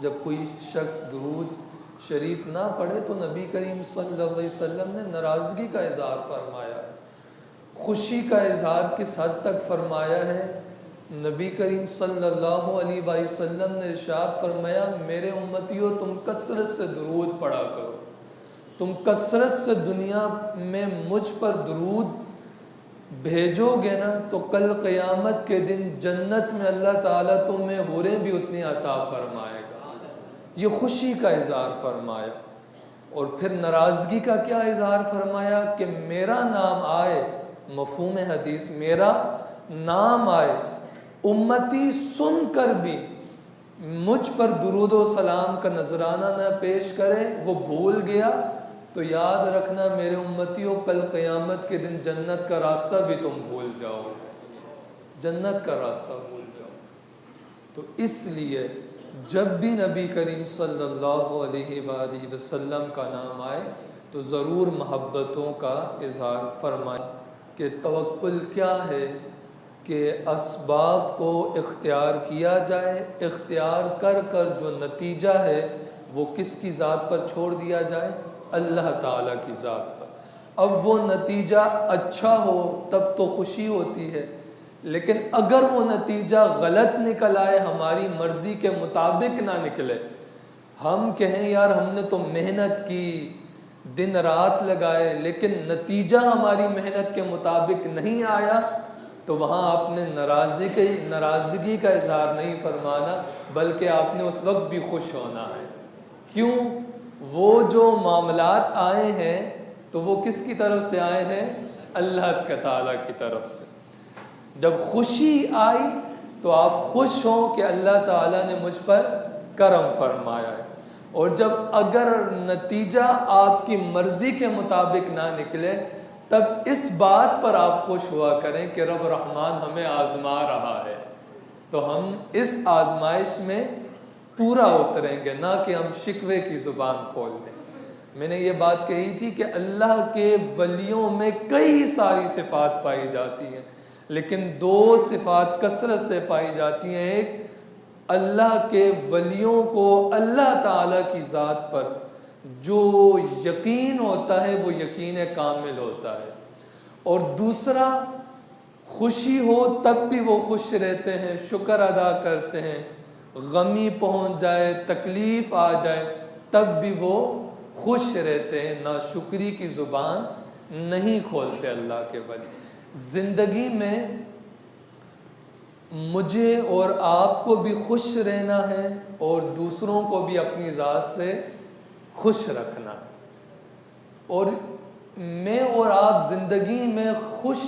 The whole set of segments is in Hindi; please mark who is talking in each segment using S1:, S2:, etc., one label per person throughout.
S1: जब कोई शख्स दुरूद शरीफ ना पढ़े तो नबी करीम सल्लल्लाहु अलैहि वसल्लम ने नाराज़गी का इज़हार फरमाया है। खुशी का इज़हार किस हद तक फरमाया है? नबी करीम सल्लल्लाहु अलैहि वसल्लम ने इरशाद फरमाया, मेरे उम्मतियों तुम कसरत से दुरूद पढ़ा करो, तुम कसरत से दुनिया में मुझ पर दुरूद भेजोगे ना तो कल क़यामत के दिन जन्नत में अल्लाह ताला तुम्हें हुरें भी उतनी अता फरमाएगा। ये खुशी का इज़हार फरमाया। और फिर नाराज़गी का क्या इज़हार फरमाया कि मेरा नाम आए, मफ़हूम हदीस मेरा नाम आए, उम्मती सुन कर भी मुझ पर दुरूद व सलाम का नजराना न पेश करे, वो भूल गया तो याद रखना मेरे उम्मतियों, कल क़यामत के दिन जन्नत का रास्ता भी तुम भूल जाओ, जन्नत का रास्ता भूल जाओ। तो इसलिए जब भी नबी करीम सल्लल्लाहु अलैहि वसल्लम का नाम आए तो ज़रूर मोहब्बतों का इज़हार फरमाए कि तवक्कुल क्या है कि असबाब को इख्तियार किया जाए, इख्तियार कर कर जो नतीजा है वो किसकी ज़ात पर छोड़ दिया जाए? अल्लाह ताला की ज़ात पर। अब वो नतीजा अच्छा हो तब तो खुशी होती है, लेकिन अगर वो नतीजा गलत निकल आए, हमारी मर्ज़ी के मुताबिक ना निकले, हम कहें यार हमने तो मेहनत की, दिन रात लगाए, लेकिन नतीजा हमारी मेहनत के मुताबिक नहीं आया, तो वहाँ आपने नाराज़गी का इज़हार नहीं फरमाना, बल्कि आपने उस वक्त भी खुश होना है। क्यों? वो जो मामलात आए हैं तो वो किसकी तरफ से आए हैं? अल्लाह ताला की तरफ से। जब खुशी आई तो आप खुश हों कि अल्लाह ताला ने मुझ पर करम फरमाया है। और जब अगर नतीजा आपकी मर्ज़ी के मुताबिक ना निकले तब इस बात पर आप खुश हुआ करें कि रब रहमान हमें आज़मा रहा है, तो हम इस आजमाइश में पूरा उतरेंगे, ना कि हम शिकवे की ज़ुबान खोल दें। मैंने ये बात कही थी कि अल्लाह के वलियों में कई सारी सिफ़ात पाई जाती हैं, लेकिन दो सिफ़ात कसरत से पाई जाती हैं। एक, अल्लाह के वलियों को अल्लाह ताला की ज़ात पर जो यकीन होता है वो यकीन कामिल होता है। और दूसरा, खुशी हो तब भी वो खुश रहते हैं, शुक्र अदा करते हैं, गमी पहुंच जाए, तकलीफ़ आ जाए तब भी वो खुश रहते हैं, ना शुक्री की ज़ुबान नहीं खोलते अल्लाह के वली। ज़िंदगी में मुझे और आपको भी खुश रहना है और दूसरों को भी अपनी ज़ात से खुश रखना है। और मैं और आप ज़िंदगी में खुश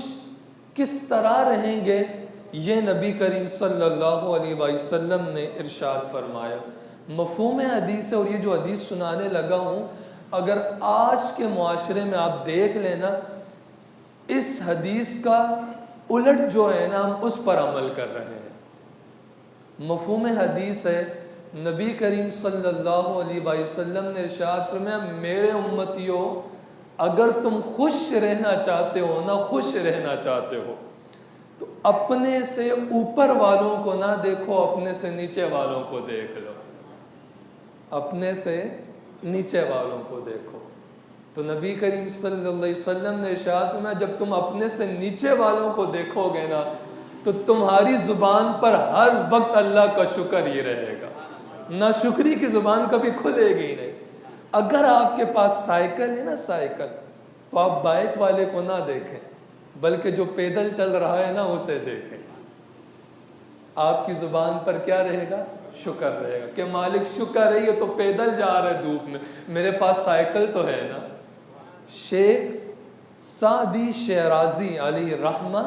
S1: किस तरह रहेंगे, ये नबी करीम सल्लल्लाहु अलैहि वसल्लम ने इरशाद फरमाया। मफ़हूम हदीस है। और ये जो हदीस सुनाने लगा हूँ, अगर आज के मुआशरे में आप देख लेना, इस हदीस का उलट जो है ना, हम उस पर अमल कर रहे हैं। मफ़हूम हदीस है, नबी करीम सल्लल्लाहु अलैहि वसल्लम ने इरशाद फरमाया, मेरे उम्मतियों, अगर तुम खुश रहना चाहते हो ना, खुश रहना चाहते हो, तो अपने से ऊपर वालों को ना देखो, अपने से नीचे वालों को देख लो। अपने से नीचे वालों को देखो। तो नबी करीम सल्लल्लाहु अलैहि वसल्लम ने इरशाद फरमाया, जब तुम अपने से नीचे वालों को देखोगे ना, तो तुम्हारी ज़ुबान पर हर वक्त अल्लाह का शुक्र ही रहेगा, ना शुक्री की ज़ुबान कभी खुलेगी ही नहीं। अगर आपके पास साइकिल है ना, साइकिल, तो आप बाइक वाले को ना देखें, बल्कि जो पैदल चल रहा है ना उसे देखें। आपकी ज़ुबान पर क्या रहेगा? शुक्र रहेगा कि मालिक शुक्र है, ये तो पैदल जा रहे धूप में, मेरे पास साइकिल तो है ना। शेख सादी शराजी अलैहि रहमा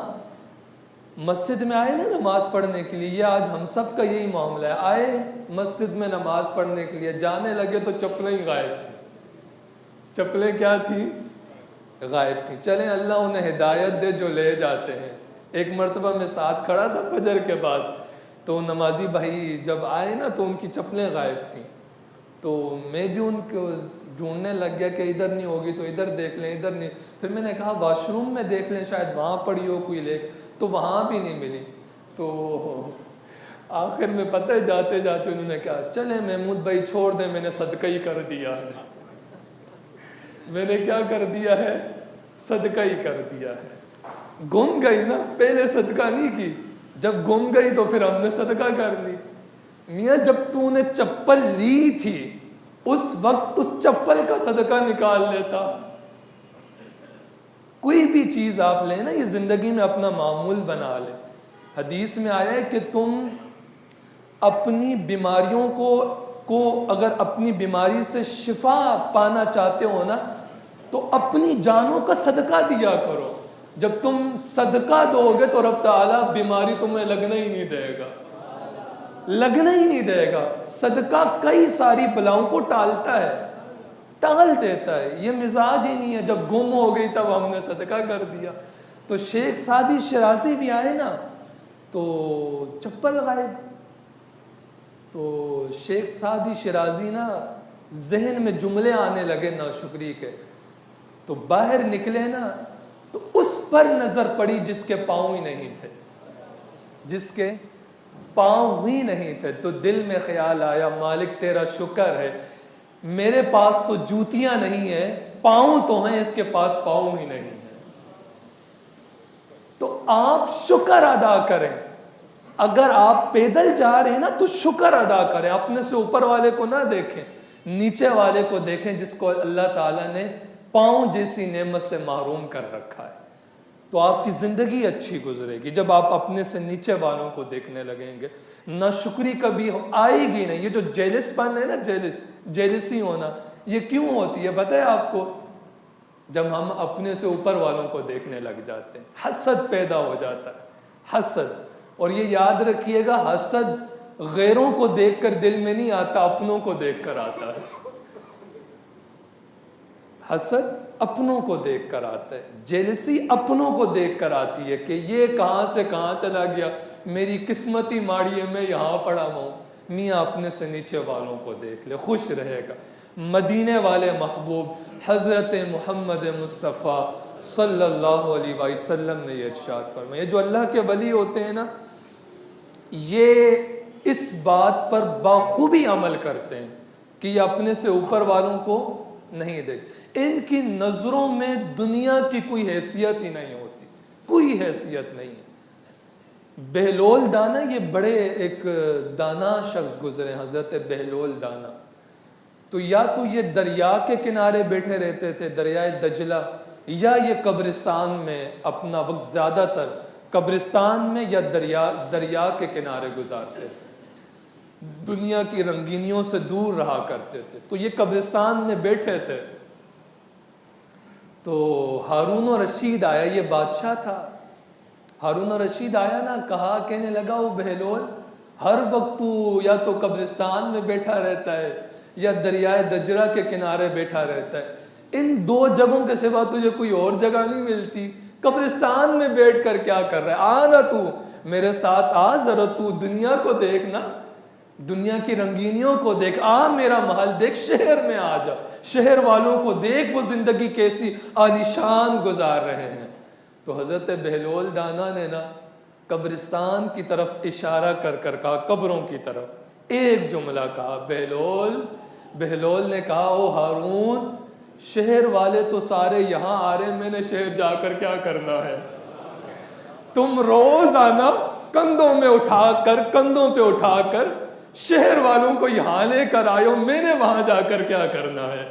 S1: मस्जिद में आए ना नमाज पढ़ने के लिए, ये आज हम सब का यही मामला है। आए मस्जिद में नमाज पढ़ने के लिए, जाने लगे तो चप्पलें ही गायब थी। चप्पलें क्या थी? गायब थी। चलें, अल्लाह उन्हें हिदायत दे जो ले जाते हैं। एक मरतबा मैं साथ खड़ा था फजर के बाद, तो नमाजी भाई जब आए ना तो उनकी चप्पलें गायब थी। तो मैं भी उनको ढूंढने लग गया कि इधर नहीं होगी तो इधर देख लें, इधर नहीं। फिर मैंने कहा वॉशरूम में देख लें, शायद वहाँ पड़ी हो कोई लेक, तो वहाँ भी नहीं मिली। तो आखिर में पता है जाते जाते उन्होंने कहा, चले महमूद भाई छोड़ दे, मैंने सदका ही कर दिया है। मैंने क्या कर दिया है? सदका ही कर दिया है। गुम गई ना, पहले सदका नहीं की, जब गुम गई तो फिर हमने सदका कर ली। मियाँ जब तूने चप्पल ली थी उस वक्त उस चप्पल का सदका निकाल लेता। कोई भी चीज आप लें ना, ये जिंदगी में अपना मामूल बना ले। हदीस में आया है कि तुम अपनी बीमारियों को अगर अपनी बीमारी से शिफा पाना चाहते हो ना, तो अपनी जानों का सदका दिया करो। जब तुम सदका दोगे तो रब ताला बीमारी तुम्हें लगना ही नहीं देगा, लगना ही नहीं देगा। सदका कई सारी बलाओं को टालता है, टाल देता है। ये मिजाज ही नहीं है। जब गुम हो गई तब हमने सदका कर दिया। तो शेख सादी शिराजी भी आए ना तो चप्पल गायब। तो शेख सादी शिराजी ना जहन में जुमले आने लगे नाशुक्री के, तो बाहर निकले ना तो उस पर नजर पड़ी जिसके पाँव ही नहीं थे, जिसके पाँव ही नहीं थे। तो दिल में ख्याल आया, मालिक तेरा शुक्र है, मेरे पास तो जूतियां नहीं है, पाँव तो हैं, इसके पास पाँव ही नहीं है। तो आप शुक्र अदा करें। अगर आप पैदल जा रहे हैं ना तो शुक्र अदा करें। अपने से ऊपर वाले को ना देखें, नीचे वाले को देखें जिसको अल्लाह ताला ने पाँव जैसी नेमत से महरूम कर रखा है। तो आपकी ज़िंदगी अच्छी गुजरेगी जब आप अपने से नीचे वालों को देखने लगेंगे। नाशुक्री कभी आएगी नहीं। ये जो जेलिसपन है ना, जेलिसी होना, ये क्यों होती है पता है आपको? जब हम अपने से ऊपर वालों को देखने लग जाते हैं, हसद पैदा हो जाता है, हसद। और ये याद रखिएगा, हसद गैरों को देखकर दिल में नहीं आता, अपनों को देखकर आता है। हसद अपनों को देखकर आता है, जेलसी अपनों को देखकर आती है कि ये कहाँ से कहाँ चला गया, मेरी किस्मत ही माड़ी है, मैं यहाँ पड़ा हूँ। मियाँ अपने से नीचे वालों को देख ले, खुश रहेगा। मदीने वाले महबूब हज़रत मोहम्मद मुस्तफ़ा सल्लल्लाहु अलैहि वसल्लम ने ये इरशाद फरमाया। जो अल्लाह के वली होते हैं ना, ये इस बात पर बाखूबी अमल करते हैं कि ये अपने से ऊपर वालों को नहीं देख। इनकी नज़रों में दुनिया की कोई हैसियत ही नहीं होती, कोई हैसियत नहीं है। बहलोल दाना, ये बड़े एक दाना शख्स गुजरे, हज़रत बहलोल दाना। तो या तो ये दरिया के किनारे बैठे रहते थे, दरियाए दजला, या ये कब्रिस्तान में अपना वक्त ज़्यादातर कब्रिस्तान में या दरिया के किनारे गुजारते थे। दुनिया की रंगीनियों से दूर रहा करते थे। तो ये कब्रिस्तान में बैठे थे तो हारून रशीद आया, ये बादशाह था। हारून रशीद आया ना, कहा, कहने लगा, वो बहलोल, हर वक्त तू या तो कब्रिस्तान में बैठा रहता है या दरियाए दजरा के किनारे बैठा रहता है। इन दो जगहों के सिवा तुझे कोई और जगह नहीं मिलती। कब्रिस्तान में बैठ कर क्या कर रहा है? आ ना तू मेरे साथ, आ जरा, तू दुनिया को देखना, दुनिया की रंगीनियों को देख, आ मेरा महल देख, शहर में आ जा, शहर वालों को देख, वो जिंदगी कैसी आलीशान गुजार रहे हैं। तो हज़रत बहलोल दाना ने ना कब्रिस्तान की तरफ इशारा कर कर कहा, कब्रों की तरफ एक जुमला कहा, बहलोल ने कहा, ओ हारून, शहर वाले तो सारे यहाँ आ रहे, मैंने शहर जाकर क्या करना है? तुम रोज आना, कंधों पे उठाकर शहर वालों को यहाँ लेकर आयो, मैंने वहां जाकर क्या करना है?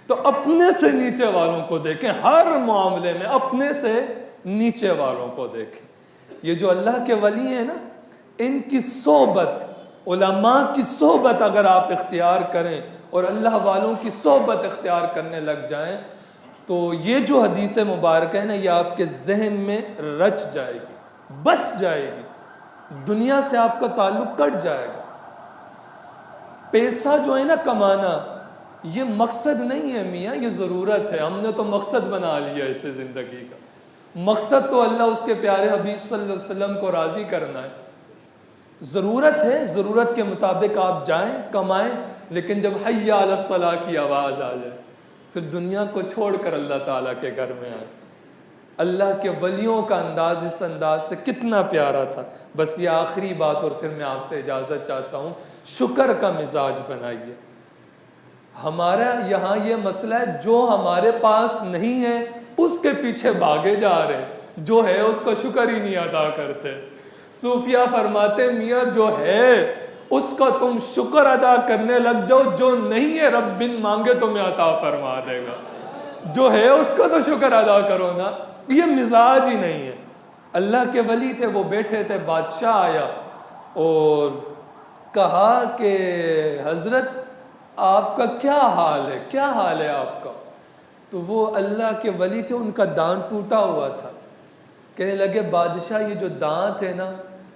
S1: तो अपने से नीचे वालों को देखें, हर मामले में अपने से नीचे वालों को देखें। ये जो अल्लाह के वली हैं ना, इनकी सोबत, उलमा की सोबत अगर आप इख्तियार करें और अल्लाह वालों की सोबत इख्तियार करने लग जाएं, तो ये जो हदीस मुबारक है ना, ये आपके जहन में रच जाएगी, बस जाएगी, दुनिया से आपका ताल्लुक कट जाएगा। पैसा जो है ना कमाना, ये मकसद नहीं है मियाँ, ये ज़रूरत है। हमने तो मकसद बना लिया इसे ज़िंदगी का। मकसद तो अल्लाह उसके प्यारे हबीब सल्लल्लाहु अलैहि वसल्लम को राज़ी करना है। ज़रूरत है, ज़रूरत के मुताबिक आप जाएं, कमाएं, लेकिन जब हय्या अला सलाह की आवाज़ आ जाए, फिर दुनिया को छोड़कर अल्लाह ताला के घर में आए। अल्लाह के वलियों का अंदाज इस अंदाज से कितना प्यारा था। बस ये आखिरी बात और फिर मैं आपसे इजाज़त चाहता हूँ, शुक्र का मिजाज बनाइए। हमारा यहाँ ये मसला है, जो हमारे पास नहीं है उसके पीछे भागे जा रहे हैं, जो है उसका शुक्र ही नहीं अदा करते। सूफिया फरमाते मियाँ जो है उसका तुम शुक्र अदा करने लग जाओ, जो नहीं है रब बिन मांगे तुम्हें अता फरमा देगा। जो है उसका तो शुक्र अदा करो ना, ये मिजाज ही नहीं है। अल्लाह के वली थे, वो बैठे थे, बादशाह आया और कहा कि हजरत आपका क्या हाल है, क्या हाल है आपका। तो वो अल्लाह के वली थे, उनका दांत टूटा हुआ था। कहने लगे बादशाह ये जो दांत है ना,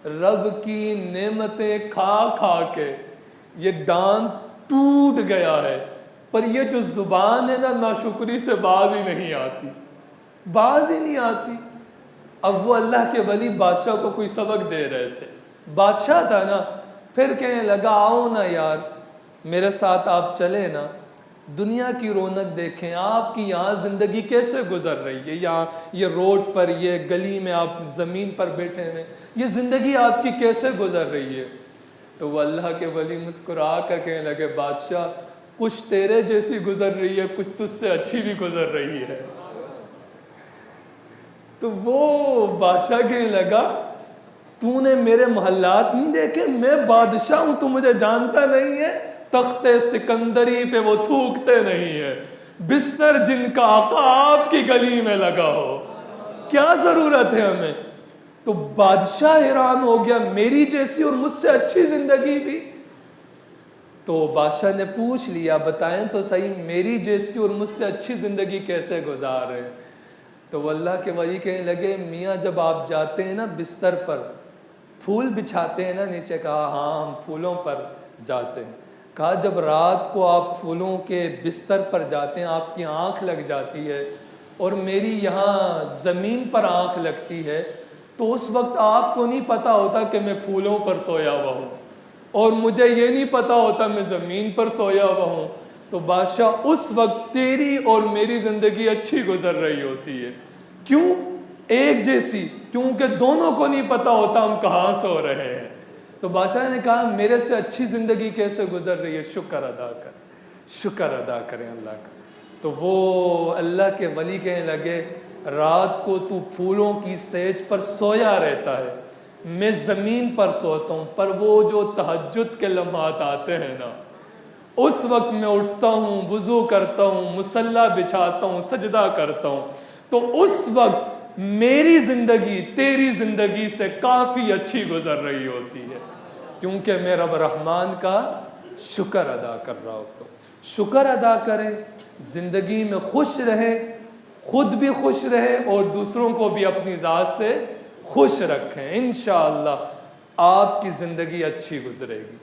S1: रब की नेमतें खा खा के ये दांत टूट गया है, पर ये जो जुबान है ना, नाशुक्री से बाज ही नहीं आती, बाज ही नहीं आती। अब वो अल्लाह के वली बादशाह को कोई सबक दे रहे थे, बादशाह था ना। फिर कहने लगा आओ ना यार मेरे साथ आप चले ना, दुनिया की रौनक देखें, आपकी यहाँ ज़िंदगी कैसे गुजर रही है। यहाँ ये रोड पर, ये गली में आप ज़मीन पर बैठे हैं, ये ज़िंदगी आपकी कैसे गुजर रही है। तो वो अल्लाह के वली मुस्कुरा कर कहने लगे बादशाह कुछ तेरे जैसी गुजर रही है, कुछ तुझसे अच्छी भी गुजर रही है। तो वो बादशाह कहने लगा तूने मेरे मोहल्लात नहीं देखे, मैं बादशाह हूं, तू मुझे जानता नहीं है। तख्ते सिकंदरी पे वो थूकते नहीं है, बिस्तर जिनका आका आपकी गली में लगा हो, क्या जरूरत है हमें। तो बादशाह हैरान हो गया, मेरी जैसी और मुझसे अच्छी जिंदगी भी। तो बादशाह ने पूछ लिया बताएं तो सही, मेरी जैसी और मुझसे अच्छी जिंदगी कैसे गुजार रहे। तो वो अल्लाह के वली कहने लगे मियाँ जब आप जाते हैं ना बिस्तर पर, फूल बिछाते हैं ना नीचे, कहा हाँ हम फूलों पर जाते हैं। कहा जब रात को आप फूलों के बिस्तर पर जाते हैं, आपकी आँख लग जाती है और मेरी यहाँ ज़मीन पर आँख लगती है, तो उस वक्त आपको नहीं पता होता कि मैं फूलों पर सोया हुआ हूँ, और मुझे ये नहीं पता होता मैं ज़मीन पर सोया हुआ हूँ। तो बादशाह उस वक्त तेरी और मेरी ज़िंदगी अच्छी गुजर रही होती है। क्यों? एक जैसी, क्योंकि दोनों को नहीं पता होता हम कहाँ सो रहे हैं। तो बादशाह ने कहा मेरे से अच्छी ज़िंदगी कैसे गुजर रही है, शुक्र अदा कर, शुक्र अदा करें अल्लाह का। तो वो अल्लाह के वली कहने लगे रात को तू फूलों की सेज पर सोया रहता है, मैं ज़मीन पर सोता हूँ, पर वो जो तहज्जुद के लम्हात आते हैं ना, उस वक्त मैं उठता हूँ, वुज़ू करता हूँ, मुसल्ला बिछाता हूँ, सजदा करता हूँ, तो उस वक्त मेरी ज़िंदगी तेरी ज़िंदगी से काफ़ी अच्छी गुजर रही होती है, क्योंकि मैं रब रहमान का शुक्र अदा कर रहा होता हूँ। शुक्र अदा करें, ज़िंदगी में खुश रहे, खुद भी खुश रहे और दूसरों को भी अपनी ज़ात से खुश रखें। इंशाअल्लाह आपकी ज़िंदगी अच्छी गुजरेगी।